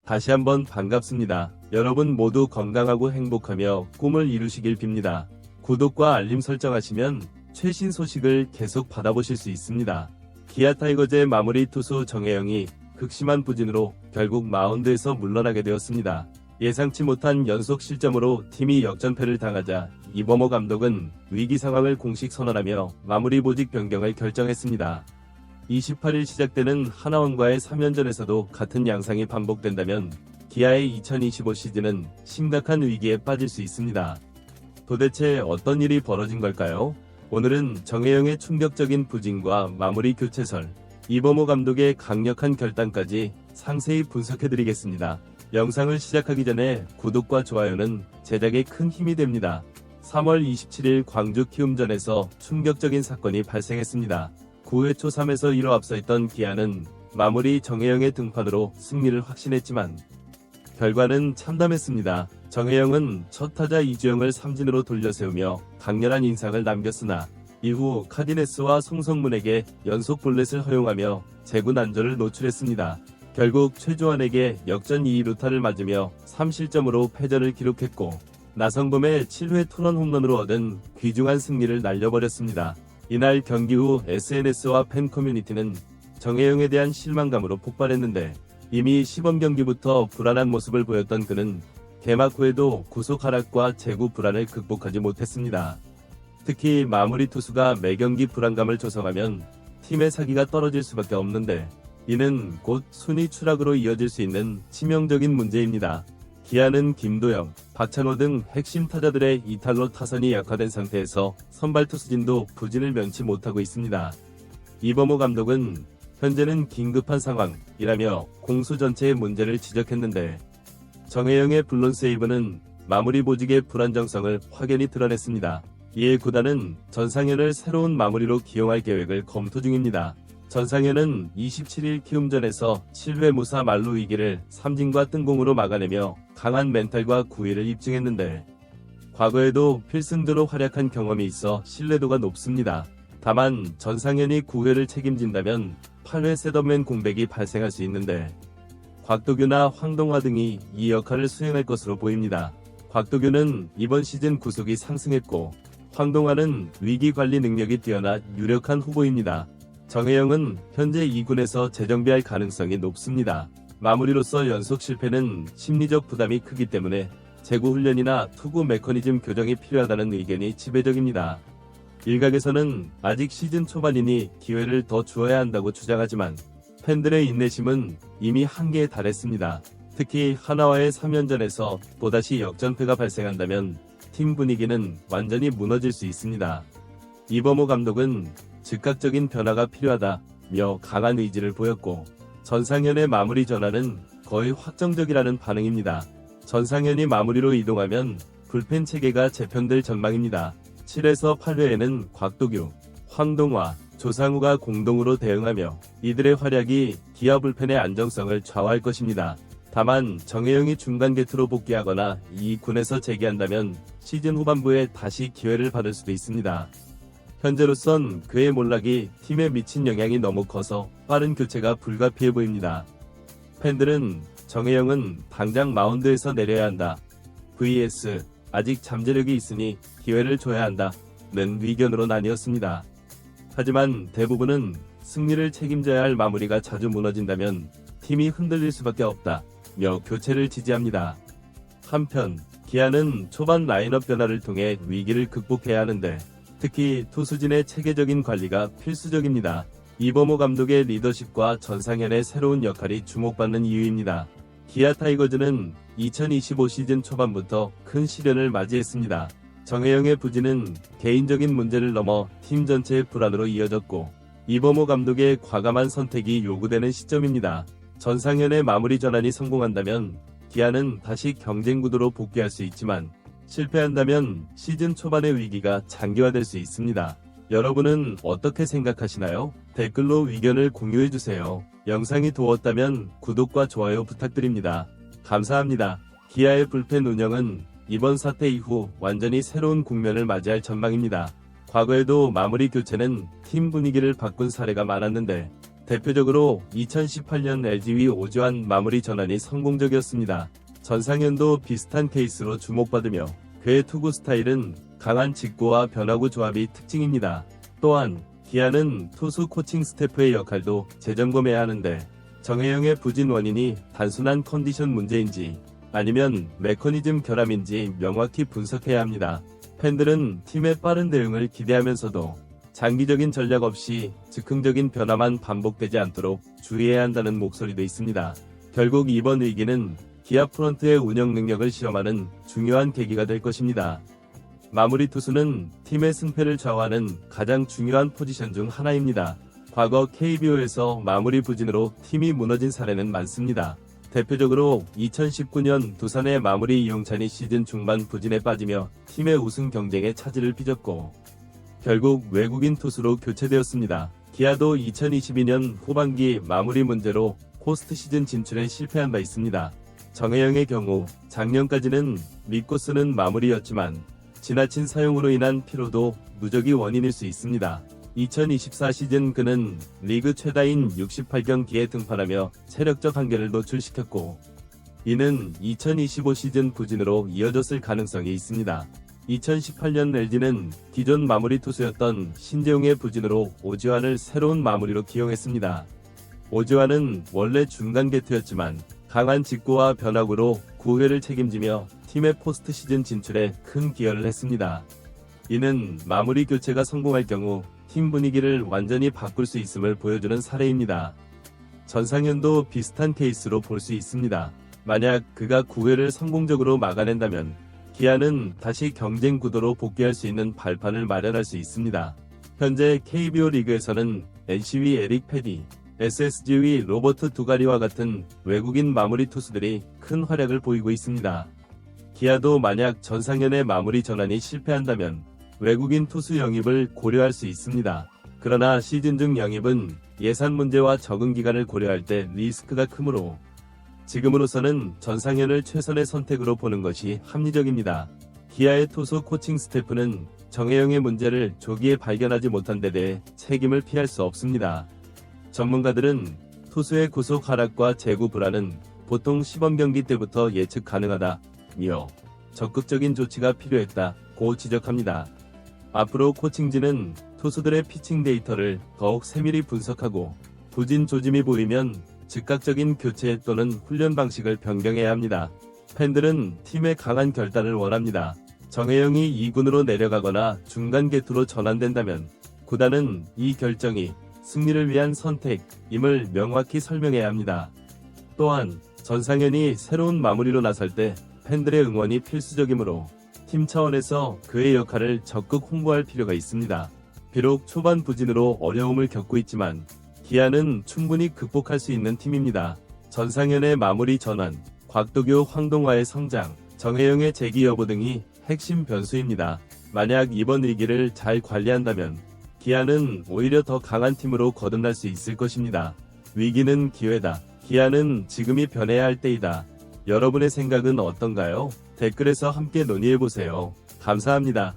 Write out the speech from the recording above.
다시 한번 반갑습니다. 여러분 모두 건강하고 행복하며 꿈을 이루시길 빕니다. 구독과 알림 설정하시면 최신 소식을 계속 받아보실 수 있습니다. 기아 타이거즈의 마무리 투수 정혜영이 극심한 부진으로 결국 마운드에서 물러나게 되었습니다. 예상치 못한 연속 실점으로 팀이 역전패를 당하자 이범호 감독은 위기 상황을 공식 선언하며 마무리 보직 변경을 결정했습니다. 28일 시작되는 하나원과의 3연전에서도 같은 양상이 반복된다면 기아의 2025 시즌은 심각한 위기에 빠질 수 있습니다. 도대체 어떤 일이 벌어진 걸까요? 오늘은 정혜영의 충격적인 부진과 마무리 교체설, 이범호 감독의 강력한 결단까지 상세히 분석해드리겠습니다. 영상을 시작하기 전에 구독과 좋아요는 제작에 큰 힘이 됩니다. 3월 27일 광주 키움전에서 충격적인 사건이 발생했습니다. 9회 초 3에서 1루 앞서 있던 기아는 마무리 정혜영의 등판으로 승리를 확신했지만 결과는 참담했습니다. 정혜영은 첫 타자 이주영을 삼진으로 돌려세우며 강렬한 인상을 남겼으나 이후 카디네스와 송성문에게 연속 볼넷을 허용하며 제구 난조를 노출했습니다. 결국 최주환에게 역전 2루타를 맞으며 3실점으로 패전을 기록했고 나성범의 7회 투런 홈런으로 얻은 귀중한 승리를 날려버렸습니다. 이날 경기 후 SNS와 팬 커뮤니티는 정혜영에 대한 실망감으로 폭발했는데 이미 시범 경기부터 불안한 모습을 보였던 그는 개막 후에도 구속 하락과 제구 불안을 극복하지 못했습니다. 특히 마무리 투수가 매경기 불안감을 조성하면 팀의 사기가 떨어질 수밖에 없는데 이는 곧 순위 추락으로 이어질 수 있는 치명적인 문제입니다. 기아는 김도영, 박찬호 등 핵심 타자들의 이탈로 타선이 약화된 상태에서 선발 투수진도 부진을 면치 못하고 있습니다. 이범호 감독은 현재는 긴급한 상황이라며 공수 전체의 문제를 지적했는데 정혜영의 블론 세이브는 마무리 보직의 불안정성을 확연히 드러냈습니다. 이에 구단은 전상현을 새로운 마무리로 기용할 계획을 검토 중입니다. 전상현은 27일 키움전에서 7회 무사 만루 위기를 삼진과 뜬공으로 막아내며 강한 멘탈과 구위를 입증했는데 과거에도 필승조로 활약한 경험이 있어 신뢰도가 높습니다. 다만 전상현이 9회를 책임진다면 8회 셋업맨 공백이 발생할 수 있는데 곽도규나 황동화 등이 이 역할을 수행할 것으로 보입니다. 곽도규는 이번 시즌 구속이 상승했고 황동화는 위기관리 능력이 뛰어나 유력한 후보입니다. 정혜영은 현재 2군에서 재정비할 가능성이 높습니다. 마무리로서 연속 실패는 심리적 부담이 크기 때문에 제구 훈련이나 투구 메커니즘 교정이 필요하다는 의견이 지배적입니다. 일각에서는 아직 시즌 초반이니 기회를 더 주어야 한다고 주장하지만 팬들의 인내심은 이미 한계에 달했습니다. 특히 하나와의 3연전에서 또다시 역전패가 발생한다면 팀 분위기는 완전히 무너질 수 있습니다. 이범호 감독은 즉각적인 변화가 필요하다며 강한 의지를 보였고 전상현의 마무리 전환은 거의 확정적이라는 반응입니다. 전상현이 마무리로 이동하면 불펜 체계가 재편될 전망입니다. 7에서 8회에는 곽도규, 황동화, 조상우가 공동으로 대응하며 이들의 활약이 기아 불펜의 안정성을 좌우할 것입니다. 다만 정혜영이 중간 게트로 복귀하거나 2군에서 재기한다면 시즌 후반부에 다시 기회를 받을 수도 있습니다. 현재로선 그의 몰락이 팀에 미친 영향이 너무 커서 빠른 교체가 불가피해 보입니다. 팬들은 정혜영은 당장 마운드에서 내려야 한다. vs 아직 잠재력이 있으니 기회를 줘야 한다는 의견으로 나뉘었습니다. 하지만 대부분은 승리를 책임져야 할 마무리가 자주 무너진다면 팀이 흔들릴 수밖에 없다며 교체를 지지합니다. 한편 기아는 초반 라인업 변화를 통해 위기를 극복해야 하는데 특히 투수진의 체계적인 관리가 필수적입니다. 이범호 감독의 리더십과 전상현의 새로운 역할이 주목받는 이유입니다. 기아 타이거즈는 2025 시즌 초반부터 큰 시련을 맞이했습니다. 정혜영의 부진은 개인적인 문제를 넘어 팀 전체의 불안으로 이어졌고 이범호 감독의 과감한 선택이 요구되는 시점입니다. 전상현의 마무리 전환이 성공한다면 기아는 다시 경쟁 구도로 복귀할 수 있지만 실패한다면 시즌 초반의 위기가 장기화될 수 있습니다. 여러분은 어떻게 생각하시나요? 댓글로 의견을 공유해주세요. 영상이 도웠다면 구독과 좋아요 부탁드립니다. 감사합니다. 기아의 불펜 운영은 이번 사태 이후 완전히 새로운 국면을 맞이할 전망입니다. 과거에도 마무리 교체는 팀 분위기를 바꾼 사례가 많았는데 대표적으로 2018년 LG 위 오주환 마무리 전환이 성공적이었습니다. 전상현도 비슷한 케이스로 주목받으며 그의 투구 스타일은 강한 직구와 변화구 조합이 특징입니다. 또한 기아는 투수 코칭 스태프의 역할도 재점검해야 하는데 정혜영의 부진 원인이 단순한 컨디션 문제인지 아니면 메커니즘 결함인지 명확히 분석해야 합니다. 팬들은 팀의 빠른 대응을 기대하면서도 장기적인 전략 없이 즉흥적인 변화만 반복되지 않도록 주의해야 한다는 목소리도 있습니다. 결국 이번 위기는 기아 프런트의 운영 능력을 시험하는 중요한 계기가 될 것입니다. 마무리 투수는 팀의 승패를 좌우하는 가장 중요한 포지션 중 하나입니다. 과거 KBO에서 마무리 부진으로 팀이 무너진 사례는 많습니다. 대표적으로 2019년 두산의 마무리 이용찬이 시즌 중반 부진에 빠지며 팀의 우승 경쟁에 차질을 빚었고 결국 외국인 투수로 교체되었습니다. 기아도 2022년 후반기 마무리 문제로 포스트 시즌 진출에 실패한 바 있습니다. 정혜영의 경우 작년까지는 믿고 쓰는 마무리였지만 지나친 사용으로 인한 피로도 누적이 원인일 수 있습니다. 2024 시즌 그는 리그 최다인 68경기에 등판하며 체력적 한계를 노출시켰고 이는 2025 시즌 부진으로 이어졌을 가능성이 있습니다. 2018년 LG는 기존 마무리 투수였던 신재용의 부진으로 오지환을 새로운 마무리로 기용했습니다. 오지환은 원래 중간 게트였지만 강한 직구와 변화구로 9회를 책임지며 팀의 포스트 시즌 진출에 큰 기여를 했습니다. 이는 마무리 교체가 성공할 경우 팀 분위기를 완전히 바꿀 수 있음을 보여주는 사례입니다. 전상현도 비슷한 케이스로 볼 수 있습니다. 만약 그가 9회를 성공적으로 막아낸다면 기아는 다시 경쟁 구도로 복귀할 수 있는 발판을 마련할 수 있습니다. 현재 KBO 리그에서는 NC위 에릭 패디, SSG위 로버트 두가리와 같은 외국인 마무리 투수들이 큰 활약을 보이고 있습니다. 기아도 만약 전상현의 마무리 전환이 실패한다면 외국인 투수 영입을 고려할 수 있습니다. 그러나 시즌 중 영입은 예산 문제와 적응 기간을 고려할 때 리스크가 크므로 지금으로서는 전상현을 최선의 선택으로 보는 것이 합리적입니다. 기아의 투수 코칭 스태프는 정혜영의 문제를 조기에 발견하지 못한 데 대해 책임을 피할 수 없습니다. 전문가들은 투수의 구속 하락과 제구 불안은 보통 시범 경기 때부터 예측 가능하다며 적극적인 조치가 필요했다고 지적합니다. 앞으로 코칭진은 투수들의 피칭 데이터를 더욱 세밀히 분석하고 부진 조짐이 보이면 즉각적인 교체 또는 훈련 방식을 변경해야 합니다. 팬들은 팀의 강한 결단을 원합니다. 정혜영이 2군으로 내려가거나 중간 게트로 전환된다면 구단은 이 결정이 승리를 위한 선택임을 명확히 설명해야 합니다. 또한 전상현이 새로운 마무리로 나설 때 팬들의 응원이 필수적이므로 팀 차원에서 그의 역할을 적극 홍보할 필요가 있습니다. 비록 초반 부진으로 어려움을 겪고 있지만 기아는 충분히 극복할 수 있는 팀입니다. 전상현의 마무리 전환, 곽도교 황동화의 성장, 정혜영의 재기 여부 등이 핵심 변수입니다. 만약 이번 위기를 잘 관리한다면 기아는 오히려 더 강한 팀으로 거듭날 수 있을 것입니다. 위기는 기회다. 기아는 지금이 변해야 할 때이다. 여러분의 생각은 어떤가요? 댓글에서 함께 논의해보세요. 감사합니다.